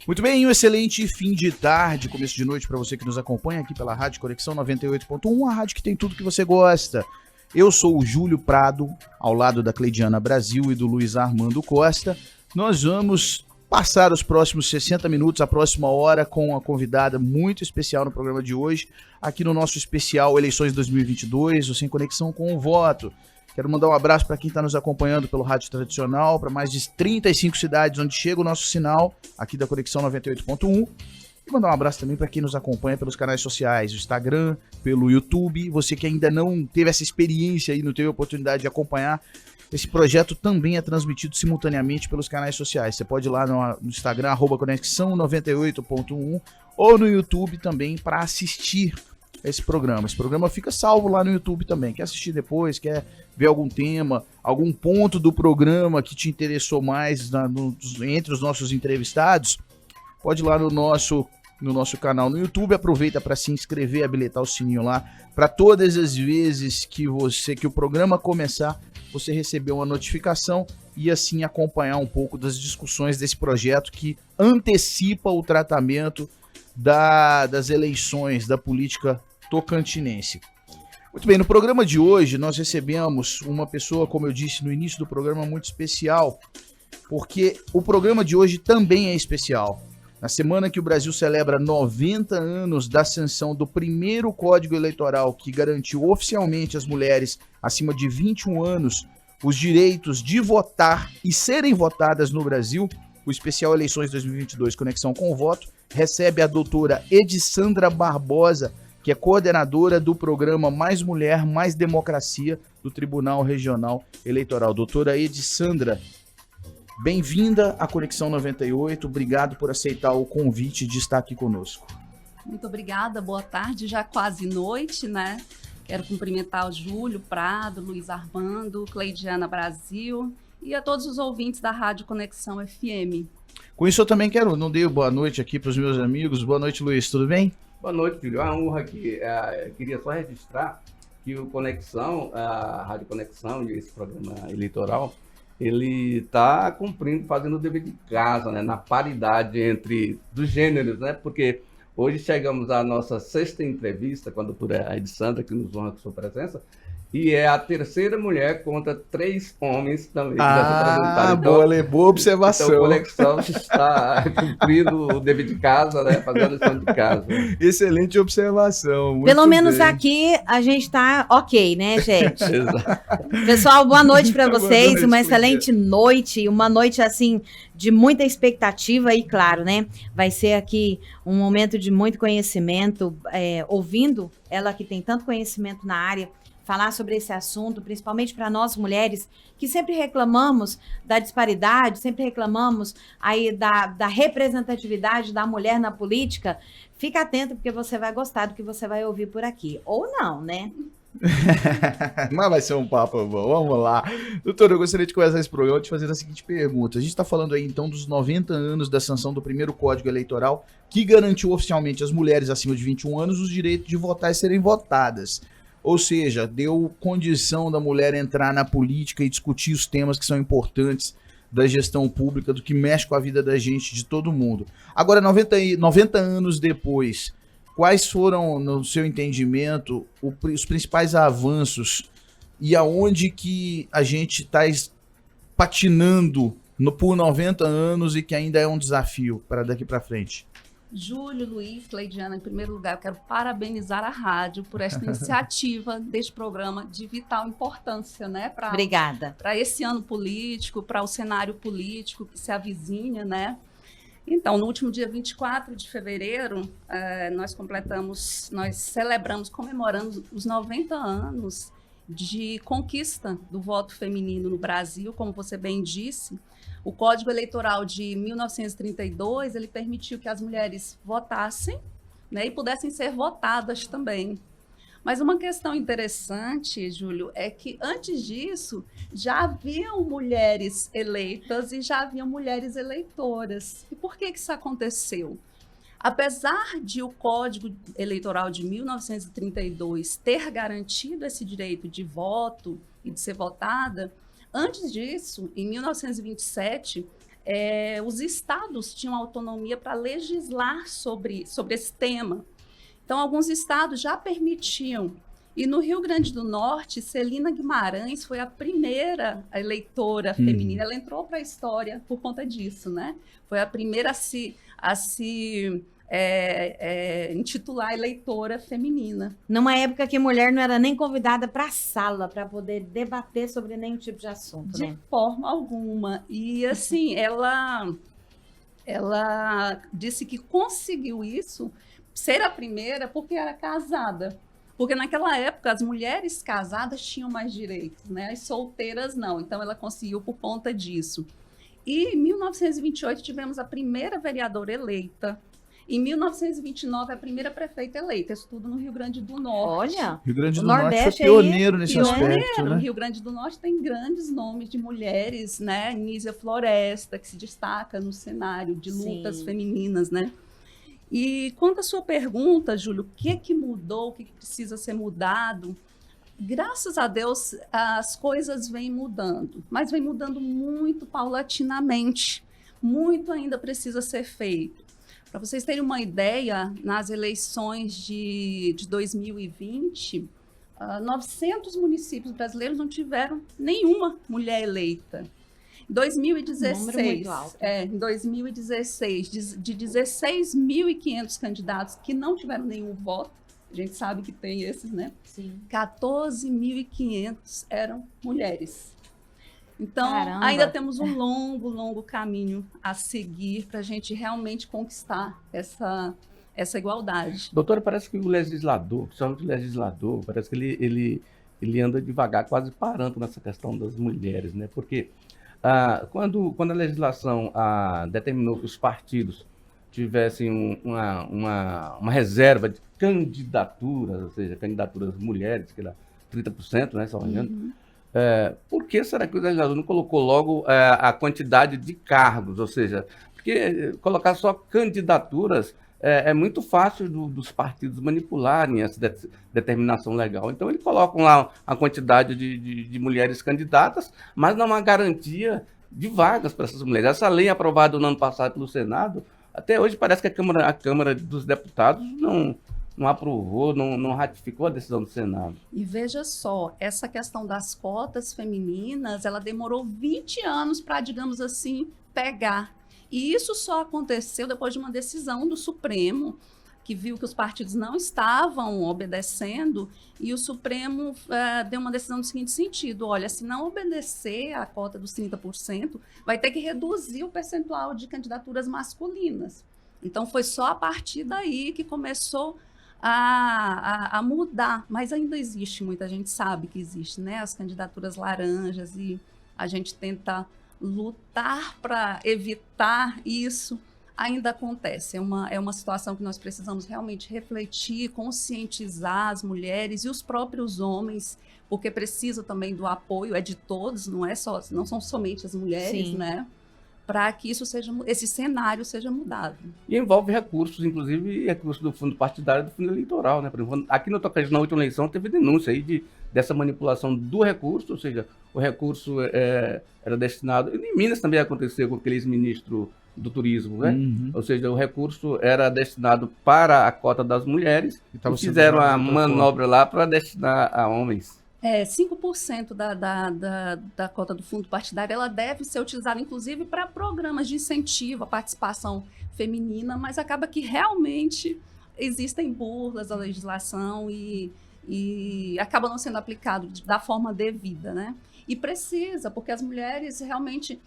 Muito bem, um excelente fim de tarde, começo de noite para você que nos acompanha aqui pela Rádio Conexão 98.1, a rádio que tem tudo que você gosta. Eu sou o Júlio Prado, ao lado da Cleidiana Brasil e do Luiz Armando Costa. Nós vamos passar os próximos 60 minutos, a próxima hora, com uma convidada muito especial no programa de hoje, aqui no nosso especial Eleições 2022, o Sem Conexão com o Voto. Quero mandar um abraço para quem está nos acompanhando pelo rádio tradicional, para mais de 35 cidades onde chega o nosso sinal, aqui da Conexão 98.1. E mandar um abraço também para quem nos acompanha pelos canais sociais, o Instagram, pelo YouTube. Você que ainda não teve essa experiência e não teve a oportunidade de acompanhar, esse projeto também é transmitido simultaneamente pelos canais sociais. Você pode ir lá no Instagram, @conexão98.1, ou no YouTube também para assistir esse programa. Esse programa fica salvo lá no YouTube também. Quer assistir depois, quer ver algum tema, algum ponto do programa que te interessou mais entre os nossos entrevistados, pode ir lá no nosso canal no YouTube, aproveita para se inscrever, habilitar o sininho lá, para todas as vezes que o programa começar, você receber uma notificação e assim acompanhar um pouco das discussões desse projeto que antecipa o tratamento das eleições, da política tocantinense. Muito bem, no programa de hoje nós recebemos uma pessoa, como eu disse no início do programa, muito especial, porque o programa de hoje também é especial. Na semana que o Brasil celebra 90 anos da sanção do primeiro Código Eleitoral que garantiu oficialmente às mulheres acima de 21 anos os direitos de votar e serem votadas no Brasil, o especial Eleições 2022 Conexão com o Voto recebe a doutora Edissandra Barbosa, que é coordenadora do programa Mais Mulher, Mais Democracia do Tribunal Regional Eleitoral. Doutora Edissandra, bem-vinda à Conexão 98, obrigado por aceitar o convite de estar aqui conosco. Muito obrigada, boa tarde, já quase noite, né? Quero cumprimentar o Júlio Prado, Luiz Armando, Cleidiana Brasil e a todos os ouvintes da Rádio Conexão FM. Com isso eu também não dei boa noite aqui para os meus amigos. Boa noite, Luiz, tudo bem? Boa noite, Júlio. É uma honra aqui. Queria só registrar que o Conexão, a Rádio Conexão e esse programa eleitoral, ele está fazendo o dever de casa, né, na paridade entre dos gêneros, né? Porque hoje chegamos à nossa 6ª entrevista com a doutora Edissandra, que nos honra com sua presença, e é a 3ª mulher contra 3 homens também. Boa observação. Então, a Conexão está cumprindo o dever de casa, né? Fazendo a lição de casa. Excelente observação. Muito Pelo menos bem. Aqui a gente está ok, né, gente? Exato. Pessoal, boa noite para vocês. noite, uma excelente noite. Uma noite, assim, de muita expectativa e, claro, né? Vai ser aqui um momento de muito conhecimento, ouvindo ela que tem tanto conhecimento na área, falar sobre esse assunto, principalmente para nós mulheres, que sempre reclamamos da disparidade, sempre reclamamos aí da representatividade da mulher na política. Fica atento, porque você vai gostar do que você vai ouvir por aqui. Ou não, né? Mas vai ser um papo bom, vamos lá. Doutor, eu gostaria de começar esse programa te fazendo a seguinte pergunta. A gente está falando aí então dos 90 anos da sanção do primeiro Código Eleitoral, que garantiu oficialmente às mulheres acima de 21 anos os direitos de votar e serem votadas. Ou seja, deu condição da mulher entrar na política e discutir os temas que são importantes da gestão pública, do que mexe com a vida da gente, de todo mundo. Agora, 90 anos depois, quais foram, no seu entendimento, os principais avanços e aonde que a gente está patinando por 90 anos e que ainda é um desafio para daqui para frente? Júlio, Luiz, Cleidiana, em primeiro lugar, eu quero parabenizar a rádio por esta iniciativa deste programa de vital importância, né? Obrigada. Para esse ano político, para o cenário político que se avizinha, né? Então, no último dia 24 de fevereiro, comemoramos os 90 anos de conquista do voto feminino no Brasil, como você bem disse. O Código Eleitoral de 1932, ele permitiu que as mulheres votassem, né, e pudessem ser votadas também. Mas uma questão interessante, Júlio, é que antes disso já haviam mulheres eleitas e já haviam mulheres eleitoras. E por que isso aconteceu? Apesar de o Código Eleitoral de 1932 ter garantido esse direito de voto e de ser votada, Antes disso, em 1927, os estados tinham autonomia para legislar sobre esse tema. Então, alguns estados já permitiam. E no Rio Grande do Norte, Celina Guimarães foi a primeira eleitora feminina. Ela entrou para a história por conta disso, né? Foi a primeira a se intitular eleitora feminina. Numa época que mulher não era nem convidada para a sala para poder debater sobre nenhum tipo de assunto, De né? forma alguma. E assim, ela disse que conseguiu isso, ser a primeira, porque era casada. Porque naquela época as mulheres casadas tinham mais direitos, né? As solteiras não. Então ela conseguiu por conta disso. E em 1928 tivemos a primeira vereadora eleita. Em 1929 a primeira prefeita eleita. Isso tudo no Rio Grande do Norte. Olha, Rio Grande o do Norte foi Nordeste pioneiro nesse Pioneiro. aspecto, O né? Rio Grande do Norte tem grandes nomes de mulheres, né? Nísia Floresta, que se destaca no cenário de lutas Sim. femininas, né? E quanto à sua pergunta, Júlio, o que mudou, o que precisa ser mudado? Graças a Deus, as coisas vêm mudando, mas vem mudando muito paulatinamente. Muito ainda precisa ser feito. Para vocês terem uma ideia, nas eleições de 2020, 900 municípios brasileiros não tiveram nenhuma mulher eleita. Em 2016, Número muito alto. em 2016, de 16.500 candidatos que não tiveram nenhum voto, a gente sabe que tem esses, né? Sim. 14.500 eram mulheres. Então, Caramba. ainda temos um longo, longo caminho a seguir para a gente realmente conquistar essa igualdade. Doutora, parece que o legislador, principalmente o legislador, parece que ele anda devagar, quase parando nessa questão das mulheres, né? Porque quando a legislação determinou que os partidos tivessem uma reserva de candidaturas, ou seja, candidaturas mulheres, que era 30%, né, se não me engano, por que será que o legislador não colocou logo a quantidade de cargos? Ou seja, porque colocar só candidaturas é muito fácil dos partidos manipularem essa determinação legal. Então, eles colocam lá a quantidade de mulheres candidatas, mas não há garantia de vagas para essas mulheres. Essa lei aprovada no ano passado pelo Senado, até hoje parece que a Câmara dos Deputados não aprovou, não ratificou a decisão do Senado. E veja só, essa questão das cotas femininas, ela demorou 20 anos para, digamos assim, pegar. E isso só aconteceu depois de uma decisão do Supremo, que viu que os partidos não estavam obedecendo, e o Supremo deu uma decisão no seguinte sentido: olha, se não obedecer à cota dos 30%, vai ter que reduzir o percentual de candidaturas masculinas. Então, foi só a partir daí que começou a mudar, mas ainda existe, muita gente sabe que existe, né? As candidaturas laranjas, e a gente tenta lutar para evitar isso. Ainda acontece, é uma situação que nós precisamos realmente refletir, conscientizar as mulheres e os próprios homens, porque precisa também do apoio, de todos, não são somente as mulheres, Sim. né? Para que esse cenário seja mudado. E envolve recursos, inclusive recursos do fundo partidário e do fundo eleitoral, né? Por exemplo, aqui no Tocantins, na última eleição, teve denúncia aí dessa manipulação do recurso, ou seja, o recurso era destinado... Em Minas também aconteceu com aquele ex-ministro do turismo, né? Uhum. Ou seja, o recurso era destinado para a cota das mulheres E tava e sendo fizeram usado a de outra manobra lá para destinar a homens. 5% da cota do fundo partidário, ela deve ser utilizada, inclusive, para programas de incentivo à participação feminina, mas acaba que realmente existem burlas à legislação e acaba não sendo aplicado da forma devida, né? E precisa, porque as mulheres realmente...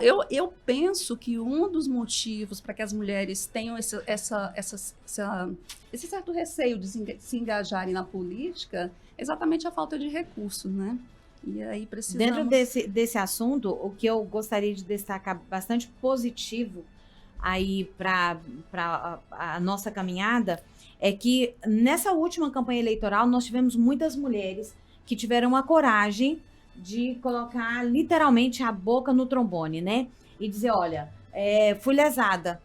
Eu penso que um dos motivos para que as mulheres tenham esse certo receio de se engajarem na política é exatamente a falta de recursos, né? E aí precisamos... Dentro desse assunto, o que eu gostaria de destacar bastante positivo aí para a nossa caminhada é que nessa última campanha eleitoral nós tivemos muitas mulheres que tiveram a coragem de colocar literalmente a boca no trombone, né? E dizer, olha, fui lesada,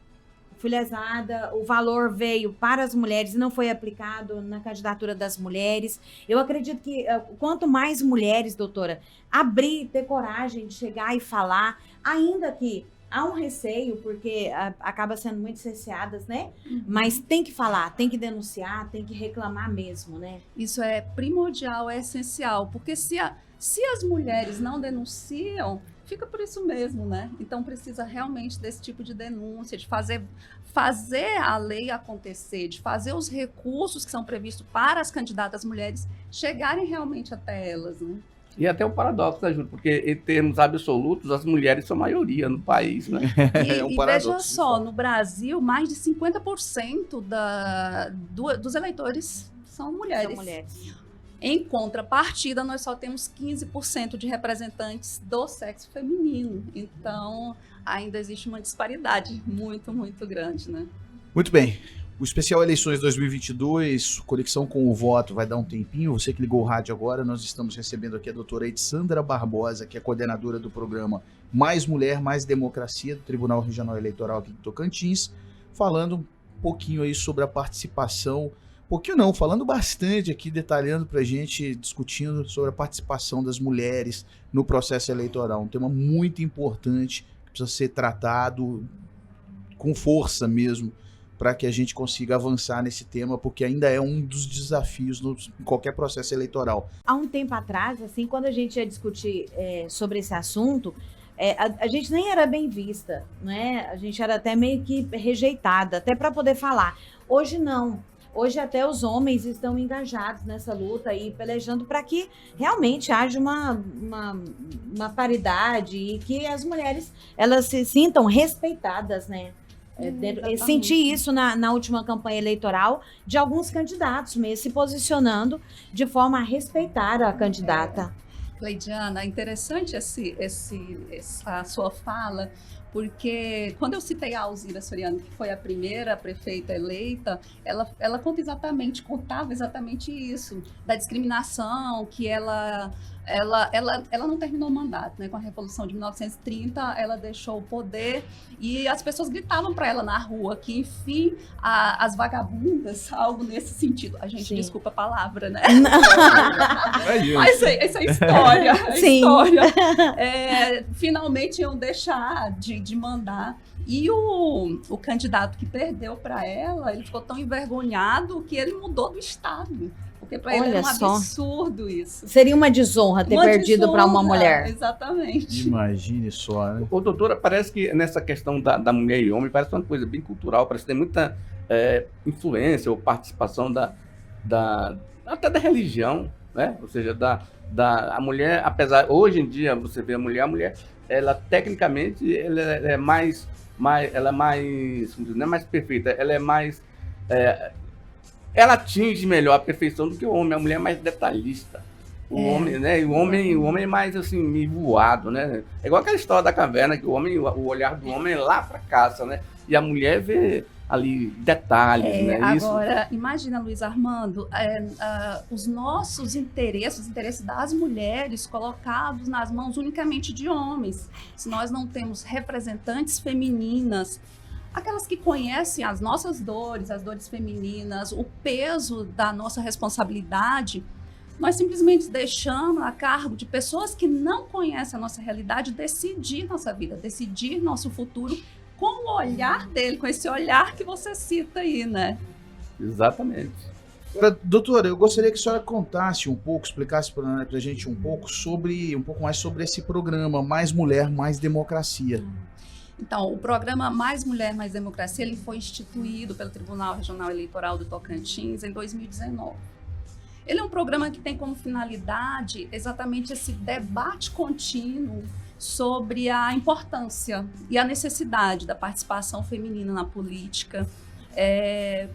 fui lesada, o valor veio para as mulheres e não foi aplicado na candidatura das mulheres. Eu acredito que quanto mais mulheres, doutora, abrir, ter coragem de chegar e falar, ainda que há um receio, porque acaba sendo muito cerceadas, né? Mas tem que falar, tem que denunciar, tem que reclamar mesmo, né? Isso é primordial, é essencial, porque se as mulheres não denunciam, fica por isso mesmo, né? Então precisa realmente desse tipo de denúncia, de fazer a lei acontecer, de fazer os recursos que são previstos para as candidatas mulheres chegarem realmente até elas, né? E até o paradoxo, né, Júlio? Porque em termos absolutos, as mulheres são a maioria no país, né? E veja só, no Brasil, mais de 50% dos eleitores são mulheres. São mulheres. Em contrapartida, nós só temos 15% de representantes do sexo feminino. Então, ainda existe uma disparidade muito, muito grande, né? Muito bem. O especial Eleições 2022, Conexão com o Voto, vai dar um tempinho. Você que ligou o rádio agora, nós estamos recebendo aqui a doutora Edsandra Barbosa, que é coordenadora do programa Mais Mulher, Mais Democracia, do Tribunal Regional Eleitoral aqui de Tocantins, falando um pouquinho aí sobre a participação, falando bastante aqui, detalhando pra gente, discutindo sobre a participação das mulheres no processo eleitoral. Um tema muito importante, que precisa ser tratado com força mesmo, para que a gente consiga avançar nesse tema, porque ainda é um dos desafios em qualquer processo eleitoral. Há um tempo atrás, assim, quando a gente ia discutir sobre esse assunto, a gente nem era bem vista, né? A gente era até meio que rejeitada, até para poder falar. Hoje não. Hoje até os homens estão engajados nessa luta e pelejando para que realmente haja uma paridade e que as mulheres elas se sintam respeitadas, né? Senti isso na última campanha eleitoral de alguns candidatos mesmo se posicionando de forma a respeitar a candidata. Cleidiana, interessante essa sua fala, porque quando eu citei a Alzira Soriano, que foi a primeira prefeita eleita, ela contava exatamente isso, da discriminação, que ela não terminou o mandato, né? Com a Revolução de 1930, ela deixou o poder e as pessoas gritavam para ela na rua que, enfim, as vagabundas, algo nesse sentido. A gente, desculpa a palavra, né? Mas essa é história. Finalmente iam deixar de mandar. E o candidato que perdeu para ela, ele ficou tão envergonhado que ele mudou do estado. Porque para ele é um absurdo isso. Seria uma desonra ter perdido para uma mulher. Exatamente. Imagine só, né? Ô, doutora, parece que nessa questão da mulher e homem, parece uma coisa bem cultural, parece que tem muita influência ou participação até da religião, né? Ou seja, a mulher, apesar, hoje em dia, você vê a mulher, ela tecnicamente, ela é mais não é mais perfeita, ela é mais... ela atinge melhor a perfeição do que o homem. A mulher é mais detalhista. O homem, né? O homem é mais assim, meio voado, né? É igual aquela história da caverna, que o olhar do homem é lá para caça, né? E a mulher vê ali detalhes, né? Agora, imagina, Luiz Armando, os nossos interesses, os interesses das mulheres colocados nas mãos unicamente de homens. Se nós não temos representantes femininas, aquelas que conhecem as nossas dores, as dores femininas, o peso da nossa responsabilidade, nós simplesmente deixamos a cargo de pessoas que não conhecem a nossa realidade decidir nossa vida, decidir nosso futuro com o olhar dele, com esse olhar que você cita aí, né? Exatamente. Doutora, eu gostaria que a senhora contasse um pouco, explicasse para a gente um pouco mais sobre esse programa Mais Mulher, Mais Democracia. Então, o programa Mais Mulher, Mais Democracia, ele foi instituído pelo Tribunal Regional Eleitoral do Tocantins em 2019. Ele é um programa que tem como finalidade exatamente esse debate contínuo sobre a importância e a necessidade da participação feminina na política,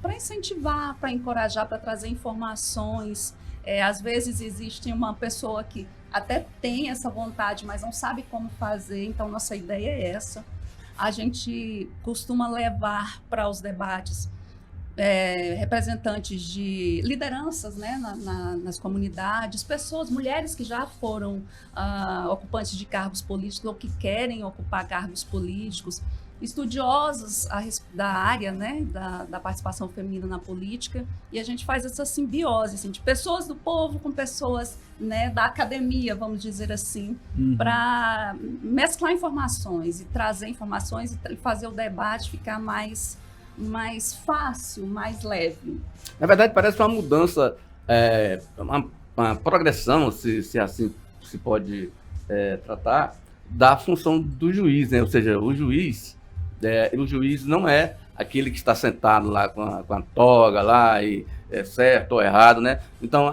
para incentivar, para encorajar, para trazer informações. Às vezes existe uma pessoa que até tem essa vontade, mas não sabe como fazer, então nossa ideia é essa. A gente costuma levar para os debates representantes de lideranças, né, nas comunidades, mulheres que já foram ocupantes de cargos políticos ou que querem ocupar cargos políticos, estudiosos da área, né, da participação feminina na política, e a gente faz essa simbiose assim, de pessoas do povo com pessoas, né, da academia, vamos dizer assim, para mesclar informações e trazer informações e fazer o debate ficar mais fácil, mais leve. Na verdade, parece uma mudança, uma progressão, se assim se pode tratar, da função do juiz, né? Ou seja, o juiz não é aquele que está sentado lá com a toga lá e certo ou errado, né? Então,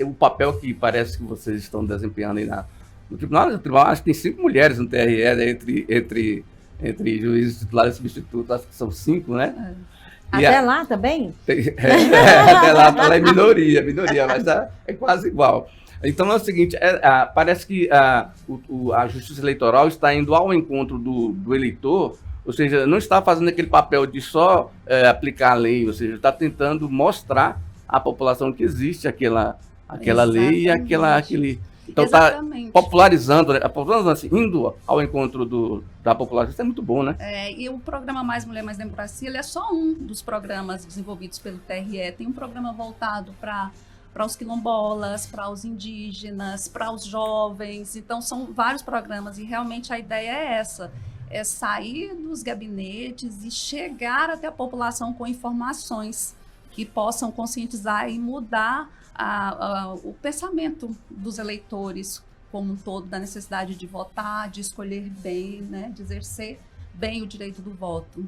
o papel que parece que vocês estão desempenhando aí no tribunal, acho que tem 5 mulheres no TRE, né? entre juízes titulares e substitutos, acho que são 5, né? Até lá também? Até lá é minoria, mas é quase igual. Então é o seguinte, parece que a Justiça Eleitoral está indo ao encontro do eleitor, ou seja, não está fazendo aquele papel de só aplicar a lei, ou seja, está tentando mostrar à população que existe aquela lei e aquele... Então está popularizando, assim, indo ao encontro da população. Isso é muito bom, né? E o programa Mais Mulher, Mais Democracia, ele é só um dos programas desenvolvidos pelo TRE. Tem um programa voltado para os quilombolas, para os indígenas, para os jovens. Então, são vários programas e realmente a ideia é essa, é sair dos gabinetes e chegar até a população com informações que possam conscientizar e mudar o pensamento dos eleitores como um todo, da necessidade de votar, de escolher bem, né, de exercer bem o direito do voto.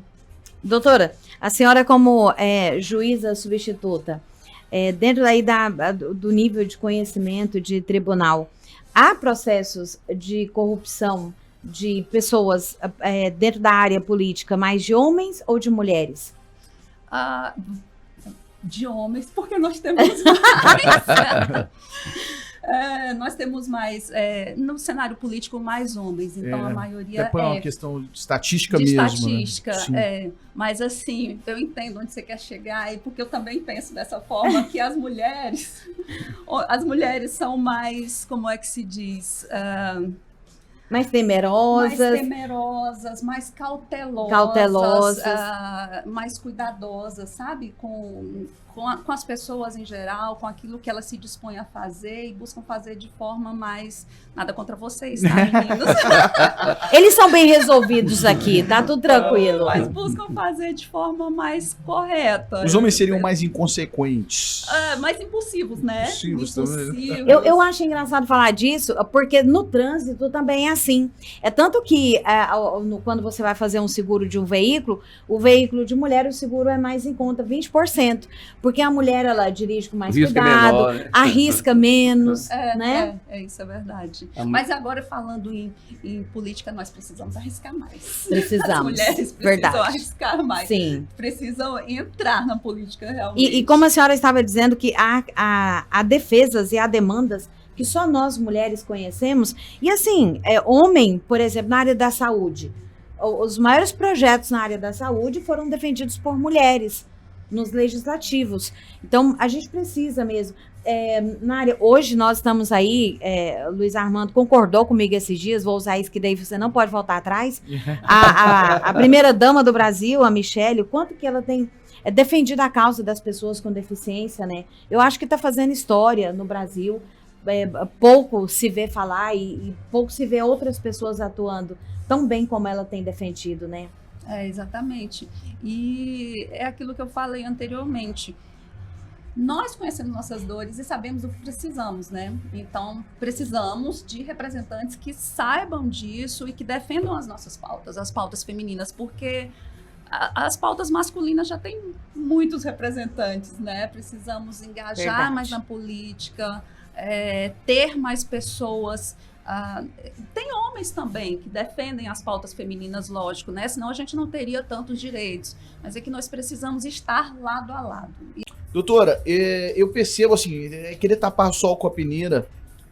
Doutora, a senhora como juíza substituta, dentro aí do nível de conhecimento de tribunal, há processos de corrupção de pessoas dentro da área política mais de homens ou de mulheres? De homens, porque nós temos mais. Nós temos mais, no cenário político, mais homens, então a maioria é uma questão de estatística de mesmo. Estatística, né? Mas assim, eu entendo onde você quer chegar, e porque eu também penso dessa forma, que as mulheres são mais, como é que se diz... mais temerosas, mais cautelosas. Mais cuidadosas, sabe? Com as pessoas em geral, com aquilo que elas se dispõem a fazer e buscam fazer de forma mais... Nada contra vocês, tá, meninos? Eles são bem resolvidos aqui, tá tudo tranquilo. Mas buscam fazer de forma mais correta. Os homens seriam mais inconsequentes. Mais impulsivos, né? Impulsivos também. Eu acho engraçado falar disso, porque no trânsito também é assim. É tanto que quando você vai fazer um seguro de um veículo, o veículo de mulher, o seguro é mais em conta, 20%. Porque a mulher, ela dirige com mais cuidado, menor, né? Arrisca menos, né? Isso é verdade. Mas agora, falando em política, nós precisamos arriscar mais. Precisamos. As mulheres precisam arriscar mais. Sim. Precisam entrar na política realmente. E como a senhora estava dizendo que há defesas e há demandas que só nós mulheres conhecemos. E assim, homem, por exemplo, na área da saúde, os maiores projetos na área da saúde foram defendidos por mulheres nos legislativos. Então, a gente precisa mesmo. Na área, hoje nós estamos aí, Luiz Armando concordou comigo esses dias, vou usar isso que daí você não pode voltar atrás. A primeira-dama do Brasil, a Michele, o quanto que ela tem defendido a causa das pessoas com deficiência, né? Eu acho que está fazendo história no Brasil. Pouco se vê falar e pouco se vê outras pessoas atuando tão bem como ela tem defendido, né? Exatamente. E é aquilo que eu falei anteriormente. Nós conhecemos nossas dores e sabemos o que precisamos, né? Então, precisamos de representantes que saibam disso e que defendam as nossas pautas, as pautas femininas, porque as pautas masculinas já tem muitos representantes, né? Precisamos engajar mais na política, ter mais pessoas. Tem homens também que defendem as pautas femininas, lógico, né? Senão a gente não teria tantos direitos. Mas é que nós precisamos estar lado a lado. Doutora, eu percebo assim, querer tapar o sol com a peneira,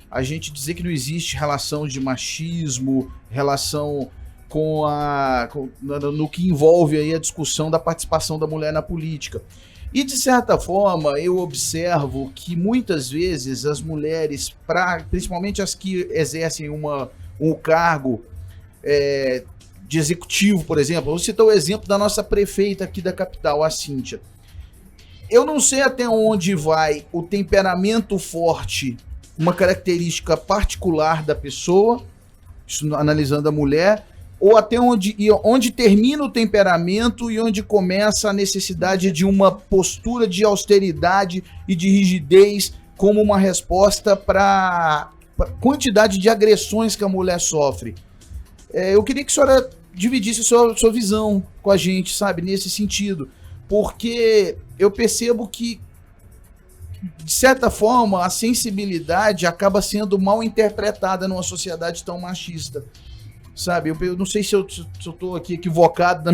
a gente dizer que não existe relação de machismo, relação no que envolve aí a discussão da participação da mulher na política. E, de certa forma, eu observo que muitas vezes as mulheres, principalmente as que exercem um cargo de executivo, por exemplo. Vou citar o exemplo da nossa prefeita aqui da capital, a Cíntia. Eu não sei até onde vai o temperamento forte, uma característica particular da pessoa, isso analisando a mulher, ou até onde termina o temperamento e onde começa a necessidade de uma postura de austeridade e de rigidez como uma resposta para a quantidade de agressões que a mulher sofre. Eu queria que a senhora dividisse sua visão com a gente, sabe, nesse sentido, porque eu percebo que, de certa forma, a sensibilidade acaba sendo mal interpretada numa sociedade tão machista, sabe? Eu não sei se eu tô aqui equivocado,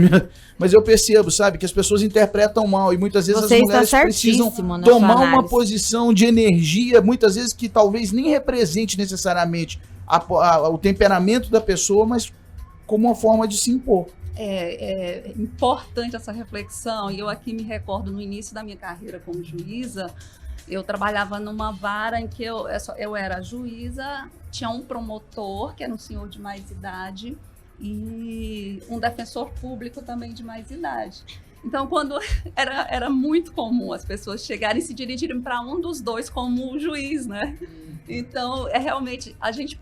mas eu percebo, sabe, que as pessoas interpretam mal e muitas vezes Você as mulheres está precisam certíssimo na tomar sua uma análise. posição de energia, muitas vezes que talvez nem represente necessariamente o temperamento da pessoa, mas como uma forma de se impor. É importante essa reflexão, e eu aqui me recordo no início da minha carreira como juíza, eu trabalhava numa vara em que eu era juíza, tinha um promotor, que era um senhor de mais idade, e um defensor público também de mais idade. Então, quando era muito comum as pessoas chegarem e se dirigirem para um dos dois como juiz, né? Então, realmente, a gente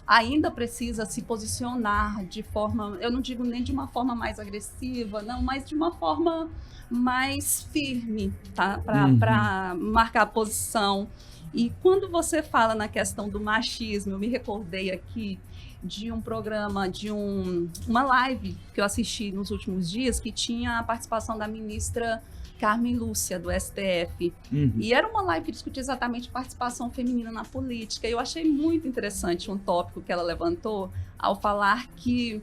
ainda precisa se posicionar de forma, eu não digo nem de uma forma mais agressiva, não, mas de uma forma mais firme, tá? Para marcar a posição. E quando você fala na questão do machismo, eu me recordei aqui de um programa, uma live que eu assisti nos últimos dias, que tinha a participação da ministra Carmen Lúcia, do STF. E era uma live que discutia exatamente participação feminina na política. E eu achei muito interessante um tópico que ela levantou ao falar que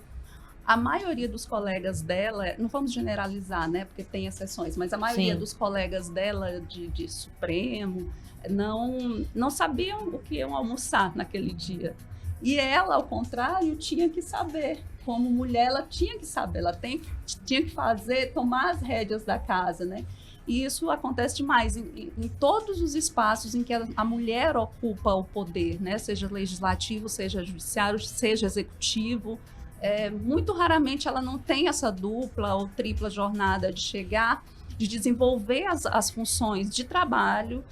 a maioria dos colegas dela, não vamos generalizar, né, porque tem exceções, mas a maioria dos colegas dela de Supremo não sabiam o que iam almoçar naquele dia. E ela, ao contrário, tinha que saber. Como mulher, ela tinha que saber, ela tinha que tomar as rédeas da casa, né? E isso acontece demais em todos os espaços em que a mulher ocupa o poder, né? Seja legislativo, seja judiciário, seja executivo. Muito raramente ela não tem essa dupla ou tripla jornada de chegar, de desenvolver as funções de trabalho,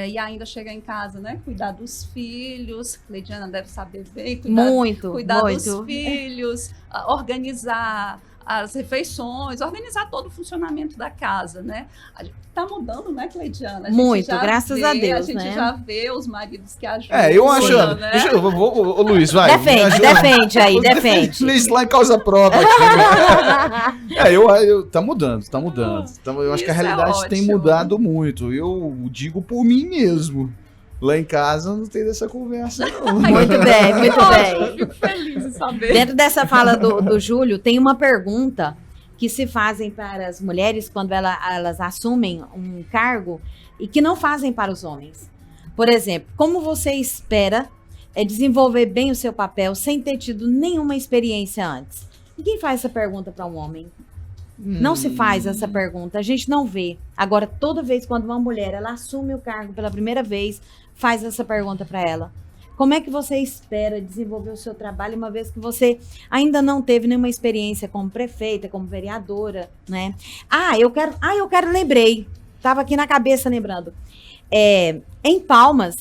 e ainda chegar em casa, né? Cuidar dos filhos. Cleidiana deve saber bem. Cuidar dos filhos, organizar as refeições, organizar todo o funcionamento da casa, né? Tá mudando, né, Cleidiana? Muito, graças a Deus, A gente né? já vê os maridos que ajudam. Eu acho, né? Ô, Luiz, vai. Defende aí, defende. Luiz lá em causa própria aqui. Tá mudando. Então, eu acho que a Isso realidade tem ótimo. mudado muito. Eu digo por mim mesmo. Lá em casa não tem dessa conversa, não. Muito bem, muito bem. Fico feliz em saber. Dentro dessa fala do Júlio, tem uma pergunta que se fazem para as mulheres quando elas assumem um cargo e que não fazem para os homens. Por exemplo, como você espera desenvolver bem o seu papel sem ter tido nenhuma experiência antes? Ninguém faz essa pergunta para um homem. Não se faz essa pergunta, a gente não vê. Agora, toda vez quando uma mulher ela assume o cargo pela primeira vez, faz essa pergunta para ela. Como é que você espera desenvolver o seu trabalho, uma vez que você ainda não teve nenhuma experiência como prefeita, como vereadora, né? Lembrei. Estava aqui na cabeça lembrando. Em Palmas,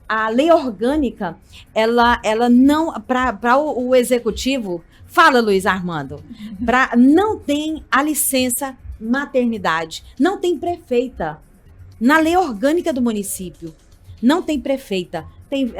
a lei orgânica, ela não, para o executivo, fala, Luiz Armando, não tem a licença maternidade, não tem prefeita. Na lei orgânica do município, não tem prefeita. Tem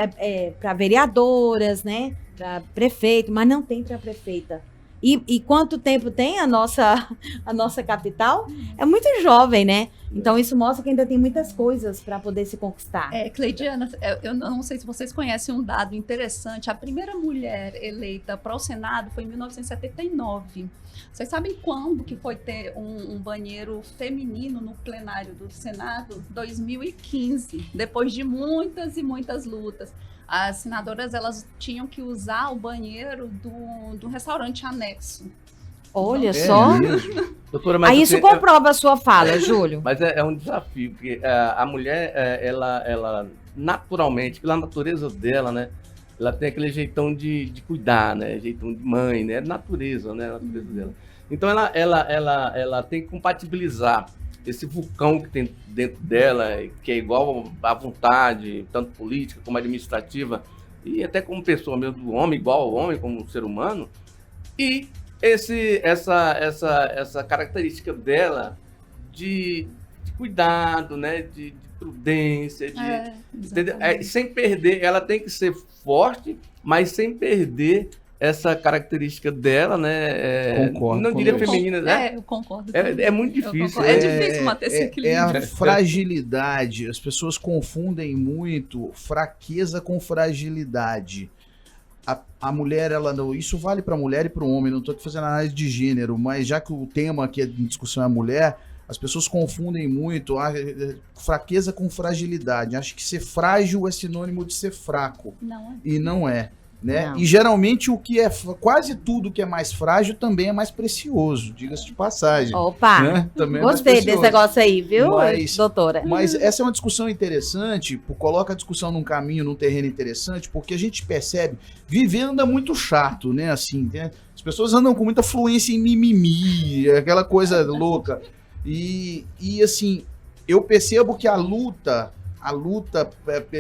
para vereadoras, né? Para prefeito, mas não tem para prefeita. E quanto tempo tem a nossa capital? É muito jovem, né? Então isso mostra que ainda tem muitas coisas para poder se conquistar. Cleidiana, eu não sei se vocês conhecem um dado interessante. A primeira mulher eleita para o Senado foi em 1979. Vocês sabem quando que foi ter um banheiro feminino no plenário do Senado? 2015, depois de muitas e muitas lutas. As senadoras, elas tinham que usar o banheiro do restaurante anexo. Olha só. Doutora, mas Aí isso comprova a sua fala, Júlio. Mas é um desafio, porque a mulher, ela naturalmente, pela natureza dela, né? ela tem aquele jeitão de cuidar, né? Jeitão de mãe, né? Natureza, né? A natureza dela. Então ela tem que compatibilizar esse vulcão que tem dentro dela, que é igual à vontade, tanto política como administrativa, e até como pessoa mesmo do homem, igual ao homem, como um ser humano, e essa característica dela de cuidado, né? De prudência, entendeu? Sem perder, ela tem que ser forte, mas sem perder essa característica dela, né? Concordo. Não diria feminina, né? Eu concordo. É muito difícil. É difícil manter esse equilíbrio. É a fragilidade. As pessoas confundem muito fraqueza com fragilidade. A mulher, ela não. Isso vale para a mulher e para o homem. Não estou fazendo análise de gênero, mas já que o tema aqui em discussão é a mulher, as pessoas confundem muito a fraqueza com fragilidade. Acho que ser frágil é sinônimo de ser fraco. Não é. E não é. Né? Não. E geralmente o que é quase tudo que é mais frágil também é mais precioso, diga-se de passagem. Opa, Né? Também é mais gostei desse precioso. negócio aí, viu, Mas- doutora? Mas essa é uma discussão interessante, coloca a discussão num caminho, num terreno interessante, porque a gente percebe, viver anda muito chato, né? Assim, né? As pessoas andam com muita fluência em mimimi, aquela coisa louca. E assim, eu percebo que a luta,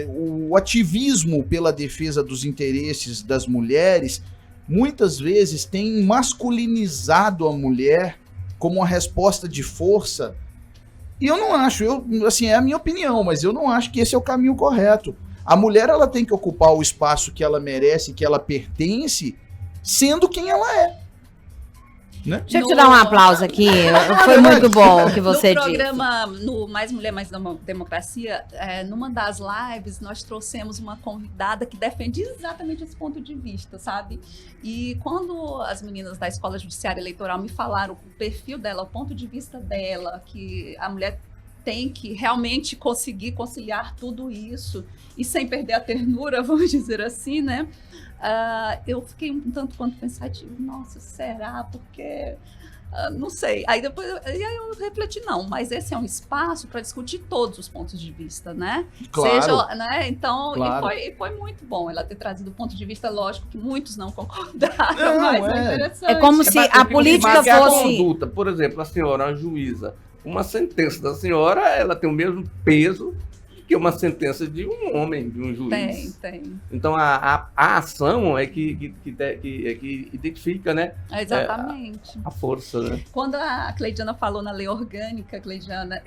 o ativismo pela defesa dos interesses das mulheres, muitas vezes tem masculinizado a mulher como uma resposta de força. E eu não acho, assim, é a minha opinião, mas eu não acho que esse é o caminho correto. A mulher, ela tem que ocupar o espaço que ela merece, que ela pertence, sendo quem ela é. Né? Deixa eu te dar um aplauso aqui. Foi muito bom o que você no disse. programa, no Mais Mulher, Mais Democracia, numa das lives, nós trouxemos uma convidada que defende exatamente esse ponto de vista, sabe? E quando as meninas da Escola Judiciária Eleitoral me falaram o perfil dela, o ponto de vista dela, que a mulher tem que realmente conseguir conciliar tudo isso e sem perder a ternura, vamos dizer assim, né? Eu fiquei um tanto quanto pensativa, nossa, será? Porque não sei. Aí depois eu refleti, não, mas esse é um espaço para discutir todos os pontos de vista, né? Claro. Seja, né? Então, Claro. e foi muito bom ela ter trazido o ponto de vista, lógico que muitos não concordaram, Não, mas é. foi interessante. É como se a política Mas a fosse... conduta, por exemplo, a senhora, uma juíza, uma sentença da senhora, ela tem o mesmo peso que uma sentença de um homem, de um juiz. Tem. Então a ação é que identifica, né, Exatamente. a força, né? Quando a Cleidiana falou na lei orgânica, Cleidiana,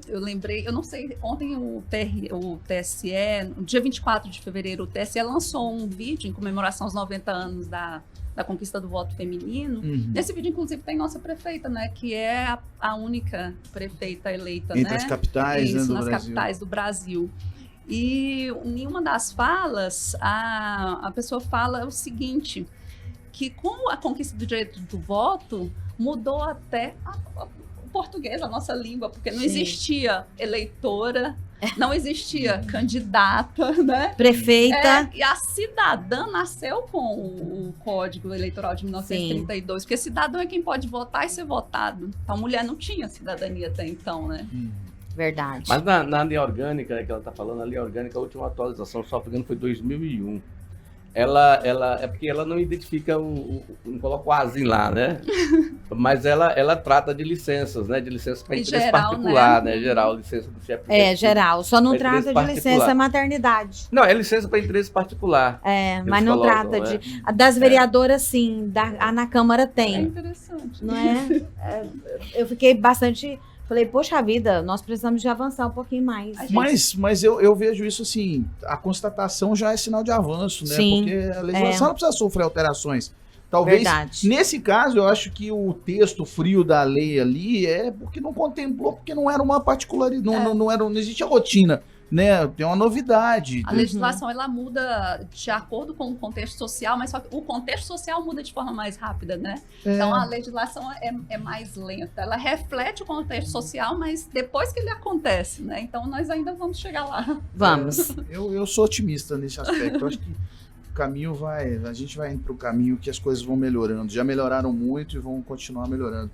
eu lembrei, eu não sei, ontem o TSE, no dia 24 de fevereiro, o TSE lançou um vídeo em comemoração aos 90 anos da conquista do voto feminino. Uhum. Nesse vídeo, inclusive, tem nossa prefeita, né, que é a única prefeita eleita, Entre né? as capitais, Isso, né, do nas Brasil. capitais do Brasil. E em uma das falas, a pessoa fala o seguinte, que com a conquista do direito do voto, mudou até o português, a nossa língua, porque não Sim. existia eleitora, não existia candidata, né? Prefeita. E a cidadã nasceu com o Código Eleitoral de 1932, porque cidadão é quem pode votar e ser votado. Então, a mulher não tinha cidadania até então, né? Verdade. Mas na lei orgânica, né, que ela está falando, a lei orgânica, a última atualização, só pegando, foi 2001. Ela é porque ela não identifica não coloca o azinho lá, né? Mas ela trata de licenças, né? De licença para Em interesse geral, particular, né? né? Geral, licença do chefe. Geral. Só não É interesse trata de licença particular. maternidade. Não, é licença para interesse particular. Mas não colocam, trata né? de... A das vereadoras, sim. Na Câmara É tem. interessante. Não é? Eu fiquei bastante... Falei, poxa vida, nós precisamos de avançar um pouquinho mais. Mas eu vejo isso assim, a constatação já é sinal de avanço, né? Sim, Porque a legislação não precisa sofrer alterações. Talvez, Verdade. nesse caso, eu acho que o texto frio da lei ali é porque não contemplou, porque não era uma particularidade, não existia rotina, né? Tem uma novidade. A legislação, ela muda de acordo com o contexto social, mas só que o contexto social muda de forma mais rápida, né? Então, a legislação é mais lenta. Ela reflete o contexto social, mas depois que ele acontece, né? Então, nós ainda vamos chegar lá. Vamos. Eu sou otimista nesse aspecto. Eu acho que o caminho a gente vai indo para o caminho que as coisas vão melhorando. Já melhoraram muito e vão continuar melhorando.